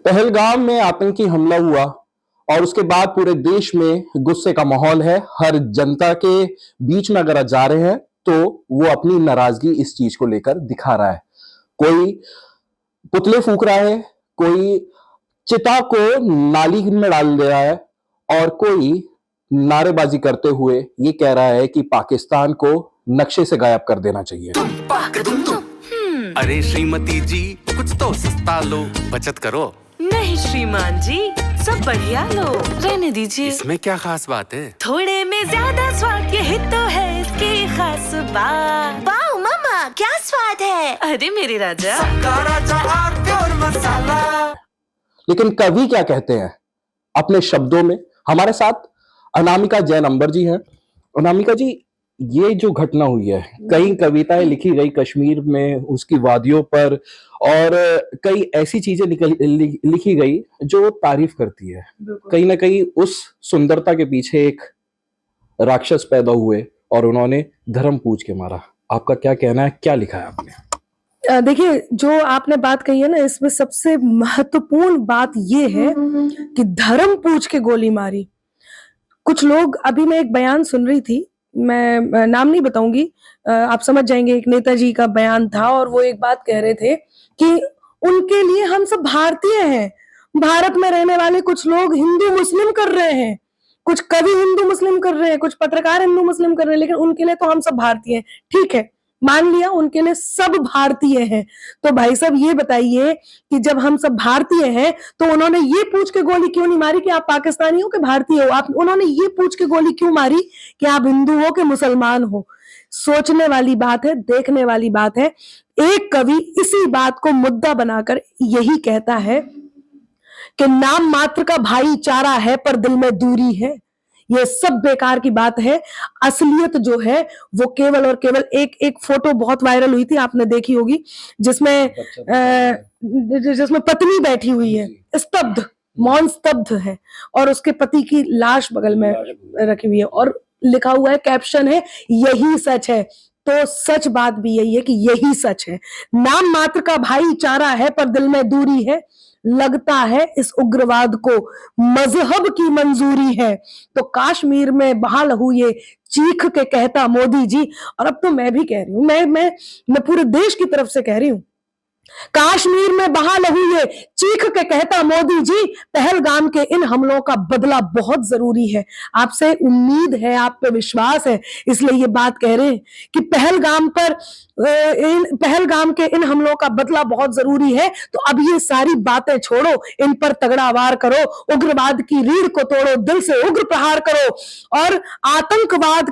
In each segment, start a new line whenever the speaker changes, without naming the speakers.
पहलगाम में आतंकी हमला हुआ और उसके बाद पूरे देश में गुस्से का माहौल है। हर जनता के बीच में अगर आप जा रहे हैं तो वो अपनी नाराजगी इस चीज को लेकर दिखा रहा है। कोई पुतले फूंक रहा है, कोई चिता को नाली में डाल दे रहा है और कोई नारेबाजी करते हुए ये कह रहा है कि पाकिस्तान को नक्शे से गायब कर देना चाहिए।
अरे श्रीमती जी, कुछ तो सस्ता लो, बचत करो।
नहीं श्रीमान जी, सब बढ़िया लो, रहने दीजिए।
इसमें क्या खास बात है?
थोड़े में ज्यादा स्वाद, यही तो है इसकी खास बात।
वाह मामा, क्या स्वाद है।
अरे मेरे राजा,
सबका राजा आग और मसाला।
लेकिन कवि क्या कहते हैं अपने शब्दों में? हमारे साथ अनामिका जैन अंबर जी हैं। अनामिका जी, ये जो घटना हुई है, कई कविताएं लिखी गई कश्मीर में, उसकी वादियों पर, और कई ऐसी चीजें लिखी गई जो तारीफ करती है। कहीं ना कहीं उस सुंदरता के पीछे एक राक्षस पैदा हुए और उन्होंने धर्म पूछ के मारा। आपका क्या कहना है, क्या लिखा है आपने?
देखिए, जो आपने बात कही है ना, इसमें सबसे महत्वपूर्ण बात ये है कि धर्म पूछ के गोली मारी। कुछ लोग, अभी मैं एक बयान सुन रही थी, मैं नाम नहीं बताऊंगी, आप समझ जाएंगे, एक नेताजी का बयान था और वो एक बात कह रहे थे कि उनके लिए हम सब भारतीय हैं। भारत में रहने वाले कुछ लोग हिंदू मुस्लिम कर रहे हैं, कुछ कवि हिंदू मुस्लिम कर रहे हैं, कुछ पत्रकार हिंदू मुस्लिम कर रहे हैं, लेकिन उनके लिए तो हम सब भारतीय हैं। ठीक है, मान लिया उनके लिए सब भारतीय हैं। तो भाई साहब ये बताइए कि जब हम सब भारतीय हैं तो उन्होंने ये पूछ के गोली क्यों नहीं मारी कि आप पाकिस्तानी हो कि भारतीय हो? उन्होंने ये पूछ के गोली क्यों मारी कि आप हिंदू हो कि मुसलमान हो? सोचने वाली बात है, देखने वाली बात है। एक कवि इसी बात को मुद्दा बनाकर यही कहता है कि नाम मात्र का भाईचारा है पर दिल में दूरी है। ये सब बेकार की बात है। असलियत जो है वो केवल और केवल एक फोटो बहुत वायरल हुई थी, आपने देखी होगी, जिसमें पत्नी बैठी हुई है, स्तब्ध, मौन स्तब्ध है, और उसके पति की लाश बगल में रखी हुई है और लिखा हुआ है, कैप्शन है, यही सच है। तो सच बात भी यही है कि यही सच है। नाम मात्र का भाईचारा है पर दिल में दूरी है। लगता है इस उग्रवाद को मजहब की मंजूरी है। तो कश्मीर में बहाल हुए चीख के कहता मोदी जी, और अब तो मैं भी कह रही हूं, मैं पूरे देश की तरफ से कह रही हूं, कश्मीर में बहाल हुए चीख के कहता मोदी जी, पहलगाम के इन हमलों का बदला बहुत जरूरी है। आपसे उम्मीद है, आप पे विश्वास है, इसलिए ये बात कह रहे हैं कि पहलगाम के इन हमलों का बदला बहुत जरूरी है। तो अब ये सारी बातें छोड़ो, इन पर तगड़ा वार करो, उग्रवाद की रीढ़ को तोड़ो, दिल से उग्र प्रहार करो और आतंकवाद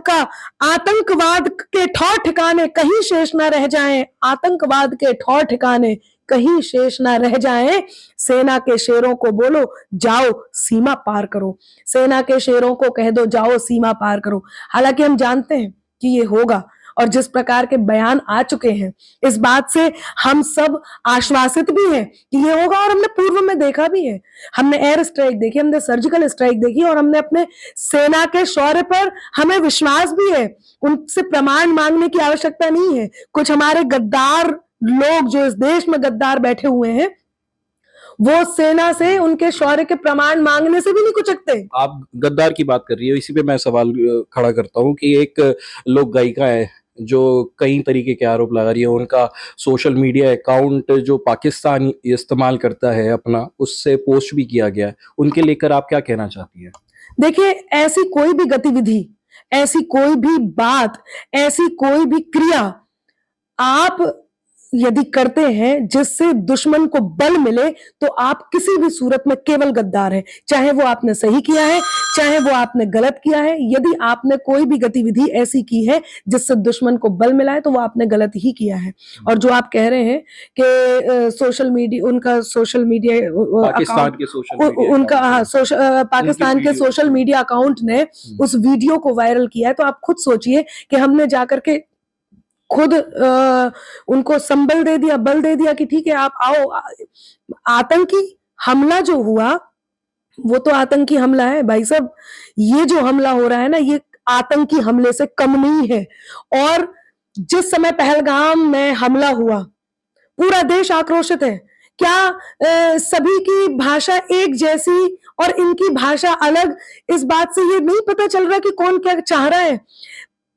के ठौर ठिकाने कहीं शेष न रह जाएं, आतंकवाद के ठौर ठिकाने कहीं शेष ना रह जाएं। सेना के शेरों को बोलो जाओ सीमा पार करो, सेना के शेरों को कह दो जाओ सीमा पार करो। हालांकि हम जानते हैं कि ये होगा, और जिस प्रकार के बयान आ चुके हैं, इस बात से हम सब आश्वासित भी हैं कि ये होगा, और हमने पूर्व में देखा भी है। हमने एयर स्ट्राइक देखी, हमने सर्जिकल स्ट्राइक देखी, और हमने अपने सेना के शौर्य पर हमें विश्वास भी है। उनसे प्रमाण मांगने की आवश्यकता नहीं है। कुछ हमारे गद्दार लोग जो इस देश में गद्दार बैठे हुए हैं, वो सेना से उनके शौर्य के प्रमाण मांगने से भी नहीं कुचकते।
आप गद्दार की बात कर रही हो, इसी पे मैं सवाल खड़ा करता हूं कि एक लोक गायिका है जो कई तरीके के आरोप लगा रही है, उनका सोशल मीडिया अकाउंट जो पाकिस्तान इस्तेमाल करता है अपना, उससे पोस्ट भी किया गया है। उनके लेकर आप क्या कहना चाहती हैं?
देखिए, ऐसी कोई भी गतिविधि, ऐसी कोई भी बात, ऐसी कोई भी क्रिया आप यदि करते हैं जिससे दुश्मन को बल मिले, तो आप किसी भी सूरत में केवल गद्दार हैं। चाहे वो आपने सही किया है, चाहे वो आपने गलत किया है। यदि आपने कोई भी गतिविधि ऐसी की है जिससे दुश्मन को बल मिला है, तो वो आपने गलत ही किया है। और जो आप कह रहे हैं कि पाकिस्तान के सोशल मीडिया अकाउंट ने उस वीडियो को वायरल किया है, तो आप खुद सोचिए कि हमने जाकर के खुद उनको संबल दे दिया, बल दे दिया कि ठीक है आप आओ। आतंकी हमला जो हुआ वो तो आतंकी हमला है भाई साहब। ये जो हमला हो रहा है ना, ये आतंकी हमले से कम नहीं है। और जिस समय पहलगाम में हमला हुआ, पूरा देश आक्रोशित है क्या सभी की भाषा एक जैसी और इनकी भाषा अलग, इस बात से ये नहीं पता चल रहा कि कौन क्या चाह रहा है।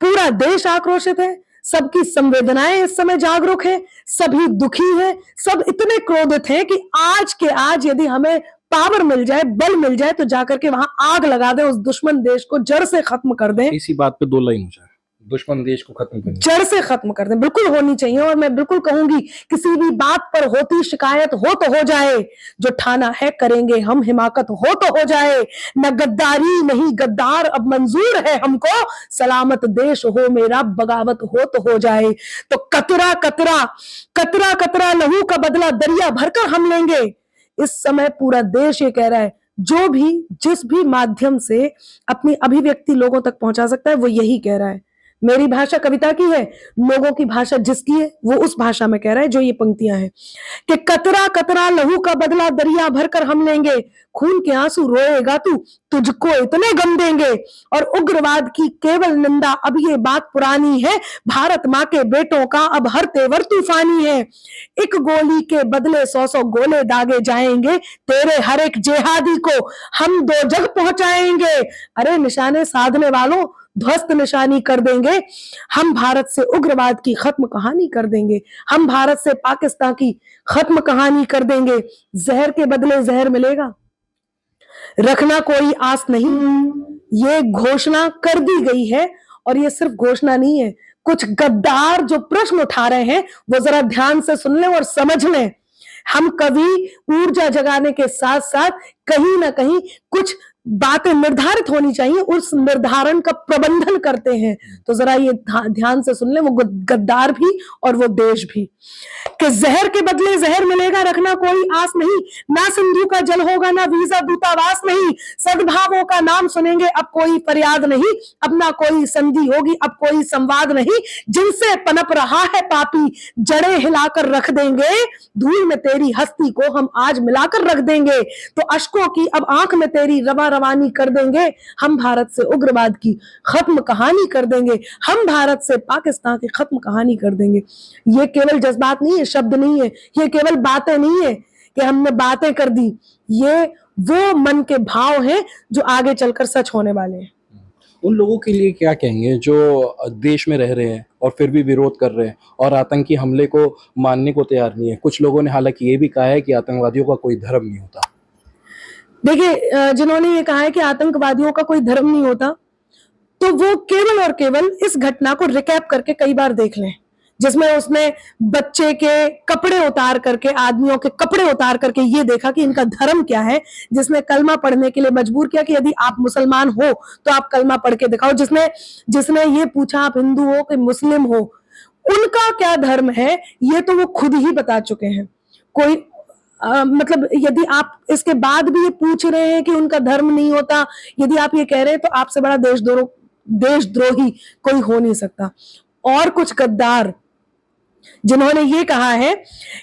पूरा देश आक्रोशित है, सबकी संवेदनाएं इस समय जागरूक है, सभी दुखी हैं, सब इतने क्रोधित हैं कि आज के आज यदि हमें पावर मिल जाए, बल मिल जाए, तो जाकर के वहां आग लगा दें, उस दुश्मन देश को जड़ से खत्म कर दें।
इसी बात पे 2 लाइन हो जाए, दुश्मन देश को खत्म करना।
जड़ से खत्म कर दें, बिल्कुल होनी चाहिए। और मैं बिल्कुल कहूंगी, किसी भी बात पर होती शिकायत हो तो हो जाए, जो ठाना है करेंगे हम, हिमाकत हो तो हो जाए, न गद्दारी नहीं गद्दार अब मंजूर है हमको, सलामत देश हो मेरा बगावत हो तो हो जाए। तो कतरा कतरा कतरा कतरा लहू का बदला दरिया भरकर हम लेंगे। इस समय पूरा देश ये कह रहा है, जो भी जिस भी माध्यम से अपनी अभिव्यक्ति लोगों तक पहुंचा सकता है वो यही कह रहा है। मेरी भाषा कविता की है, लोगों की भाषा जिसकी है वो उस भाषा में कह रहा है जो ये पंक्तियां हैं कि कतरा कतरा लहू का बदला दरिया भरकर हम लेंगे, खून के आंसू रोएगा तू, तुझको इतने गम देंगे। और उग्रवाद की केवल निंदा, अब ये बात पुरानी है, भारत माँ के बेटों का अब हर तेवर तूफानी है। एक गोली के बदले 100 गोले दागे जाएंगे, तेरे हर एक जेहादी को हम 2 जग पहुंचाएंगे। अरे निशाने साधने वालों, ध्वस्त निशानी कर देंगे। हम भारत से उग्रवाद की खत्म कहानी कर देंगे, हम भारत से पाकिस्तान की खत्म कहानी कर देंगे। जहर के बदले जहर मिलेगा, रखना कोई आस नहीं, ये घोषणा कर दी गई है। और ये सिर्फ घोषणा नहीं है, कुछ गद्दार जो प्रश्न उठा रहे हैं वो जरा ध्यान से सुन लें और समझ लें। हम कभी ऊर्जा जगाने के साथ साथ कहीं ना कहीं कुछ बातें निर्धारित होनी चाहिए, उस निर्धारण का प्रबंधन करते हैं। तो जरा ये ध्यान से सुन ले, वो गद्दार भी और वो देश भी, कि जहर के बदले जहर मिलेगा, रखना कोई आस नहीं, ना सिंधु का जल होगा, ना वीजा दूतावास नहीं, सद्भावों का नाम सुनेंगे अब कोई फरियाद नहीं, अब ना कोई संधि होगी, अब कोई संवाद नहीं, जिनसे पनप रहा है पापी जड़ें हिलाकर रख देंगे, धूल में तेरी हस्ती को हम आज मिलाकर रख देंगे। तो अश्कों की अब आंख में तेरी रवा रवानी कर देंगे, हम भारत से उग्रवाद की खत्म कहानी कर देंगे, हम भारत से पाकिस्तान की खत्म कहानी कर देंगे। ये केवल जज्बात नहीं है, शब्द नहीं है, ये केवल बातें नहीं है कि हमने बातें कर दी, ये वो मन के भाव हैं जो आगे चलकर सच होने वाले हैं।
उन लोगों के लिए क्या कहेंगे जो देश में रह रहे हैं और फिर भी विरोध कर रहे हैं और आतंकी हमले को मानने को तैयार नहीं है? कुछ लोगों ने हालांकि ये भी कहा है कि आतंकवादियों का कोई धर्म नहीं होता।
देखिए, जिन्होंने ये कहा है कि आतंकवादियों का कोई धर्म नहीं होता, तो वो केवल और केवल इस घटना को रिकैप करके कई बार देख लें, जिसमें उसने बच्चे के कपड़े उतार करके, आदमियों के कपड़े उतार करके ये देखा कि इनका धर्म क्या है, जिसने कलमा पढ़ने के लिए मजबूर किया कि यदि आप मुसलमान हो तो आप कलमा पढ़ के दिखाओ, जिसने ये पूछा आप हिंदू हो कि मुस्लिम हो, उनका क्या धर्म है ये तो वो खुद ही बता चुके हैं। कोई मतलब यदि आप इसके बाद भी ये पूछ रहे हैं कि उनका धर्म नहीं होता, यदि आप ये कह रहे हैं तो आपसे बड़ा देशद्रोही कोई हो नहीं सकता। और कुछ गद्दार जिन्होंने ये कहा है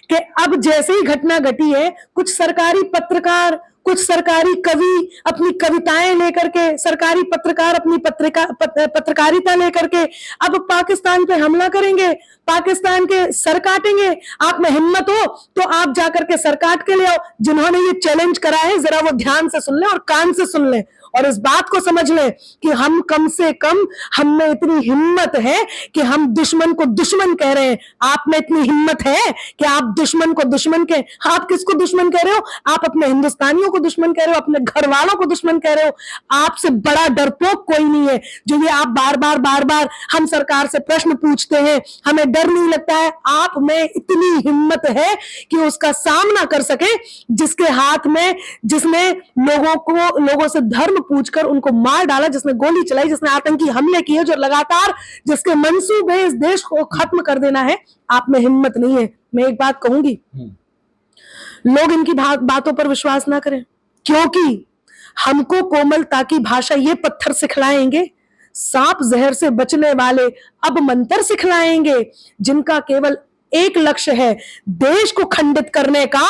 कि अब जैसे ही घटना घटी है, कुछ सरकारी पत्रकार, कुछ सरकारी कवि अपनी कविताएं लेकर के, सरकारी पत्रकार अपनी पत्रकारिता लेकर के अब पाकिस्तान पे हमला करेंगे, पाकिस्तान के सर काटेंगे। आप में हिम्मत हो तो आप जाकर के सर काट के ले आओ। जिन्होंने ये चैलेंज करा है जरा वो ध्यान से सुन लें और कान से सुन लें और इस बात को समझ लें कि हम कम से कम, हम में इतनी हिम्मत है कि हम दुश्मन को दुश्मन कह रहे हैं। आप में इतनी हिम्मत है कि आप दुश्मन को दुश्मन कह, आप किसको दुश्मन कह रहे हो? आप अपने हिंदुस्तानियों को दुश्मन कह रहे हो, अपने घर वालों को दुश्मन कह रहे हो। आपसे बड़ा डरपोक कोई नहीं है। जो ये आप बार बार हम सरकार से प्रश्न पूछते हैं, हमें डर नहीं लगता है, आप में इतनी हिम्मत है कि उसका सामना कर सके, जिसके हाथ में, जिसने लोगों से धर्म पूछकर उनको मार डाला, जिसने गोली चलाई, जिसने आतंकी हमले किए, जो लगातार जिसके मंसूबे इस देश को खत्म कर देना है, आप में हिम्मत नहीं है। मैं एक बात कहूंगी, लोग इनकी बातों पर विश्वास ना करें, क्योंकि हमको कोमलता की भाषा ये पत्थर सिखलाएंगे, सांप जहर से बचने वाले अब मंत्र सिखलाएंगे, जिनका केवल एक लक्ष्य है देश को खंडित करने का,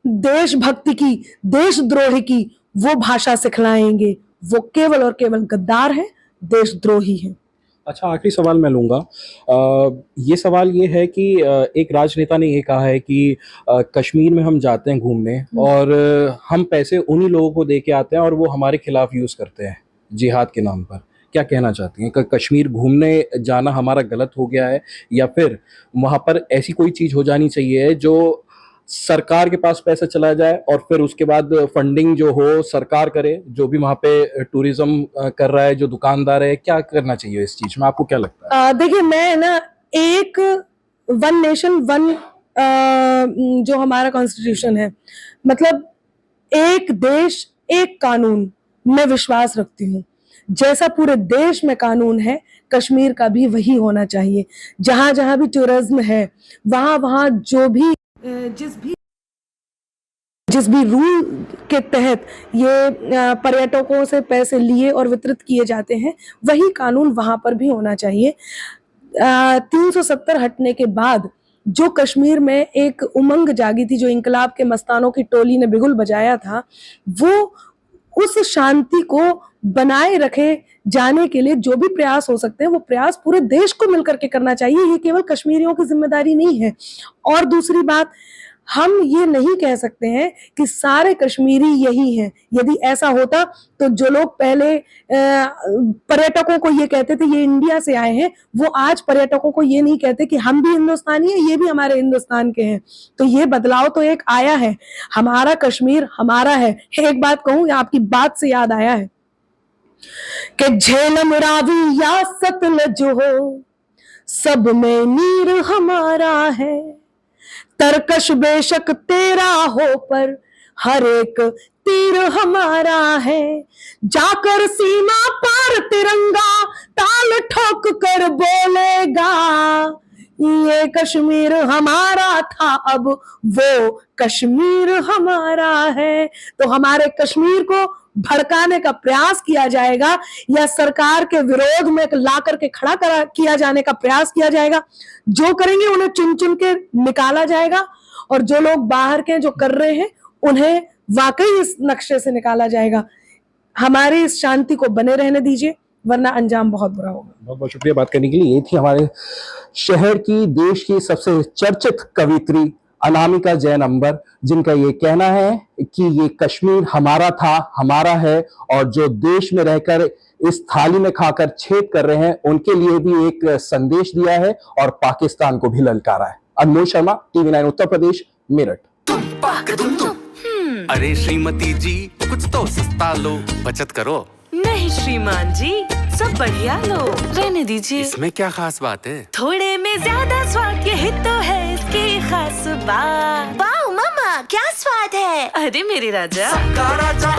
देशभक्ति की, देशद्रोही की वो भाषा सिखलाएंगे। वो केवल और केवल गद्दार है, देशद्रोही है।
अच्छा, आखिरी सवाल मैं लूँगा। ये सवाल ये है कि एक राजनेता ने ये कहा है कि कश्मीर में हम जाते हैं घूमने और हम पैसे उन्हीं लोगों को दे के आते हैं और वो हमारे खिलाफ यूज़ करते हैं जिहाद के नाम पर। क्या कहना चाहती हैं? कश्मीर घूमने जाना हमारा गलत हो गया है या फिर वहाँ पर ऐसी कोई चीज़ हो जानी चाहिए जो सरकार के पास पैसा चला जाए और फिर उसके बाद फंडिंग जो हो सरकार करे, जो भी वहाँ पे टूरिज्म कर रहा है, जो दुकानदार है, क्या करना चाहिए इस चीज़ में? आपको क्या लगता है?
देखिए मैं ना एक वन नेशन वन जो हमारा कॉन्स्टिट्यूशन है, मतलब एक देश एक कानून में विश्वास रखती हूँ। जैसा पूरे देश में कानून है, कश्मीर का भी वही होना चाहिए। जहाँ जहाँ भी टूरिज्म है, वहाँ वहाँ जो भी जिस भी रूल के तहत ये पर्यटकों से पैसे लिए और वितरित किए जाते हैं, वही कानून वहाँ पर भी होना चाहिए। 370 हटने के बाद जो कश्मीर में एक उमंग जागी थी, जो इंकलाब के मस्तानों की टोली ने बिगुल बजाया था, वो उस शांति को बनाए रखे जाने के लिए जो भी प्रयास हो सकते हैं, वो प्रयास पूरे देश को मिलकर के करना चाहिए। ये केवल कश्मीरियों की जिम्मेदारी नहीं है। और दूसरी बात, हम ये नहीं कह सकते हैं कि सारे कश्मीरी यही हैं। यदि ऐसा होता तो जो लोग पहले पर्यटकों को ये कहते थे ये इंडिया से आए हैं, वो आज पर्यटकों को ये नहीं कहते कि हम भी हिंदुस्तानी हैं, ये भी हमारे हिंदुस्तान के हैं। तो ये बदलाव तो एक आया है। हमारा कश्मीर हमारा है। एक बात कहूँ, आपकी बात से याद आया है कि झेलम रावी या सतलज हो, सब में नीर हमारा है। तरकश बेशक तेरा हो, पर हर एक तीर हमारा है। जाकर सीमा पार तिरंगा ताल ठोक कर बोलेगा, ये कश्मीर हमारा था, अब वो कश्मीर हमारा है। तो हमारे कश्मीर को भड़काने का प्रयास किया जाएगा या सरकार के विरोध में ला करके खड़ा किया जाने का प्रयास किया जाएगा। जो करेंगे उन्हें चुन चुन के निकाला जाएगा, और जो लोग बाहर के जो कर रहे हैं उन्हें वाकई इस नक्शे से निकाला जाएगा। हमारी इस शांति को बने रहने दीजिए, वरना अंजाम बहुत बुरा होगा।
बहुत बहुत शुक्रिया बात करने के लिए। ये थी हमारे शहर की, देश की सबसे चर्चित कवित्री अनामिका जैन अंबर, जिनका ये कहना है कि ये कश्मीर हमारा था, हमारा है, और जो देश में रहकर इस थाली में खाकर छेद कर रहे हैं उनके लिए भी एक संदेश दिया है और पाकिस्तान को भी ललकारा है। अनमोल शर्मा, TV9 उत्तर प्रदेश, मेरठ।
अरे श्रीमती जी कुछ तो सस्ता लो, बचत करो।
नहीं श्रीमान जी, सब बढ़िया लो, रहने दीजिए।
इसमें क्या खास बात है?
थोड़े में ज्यादा स्वाद, यही तो है इसकी खास बात।
वाह मम्मा, क्या स्वाद है।
अरे मेरे राजा,
राजा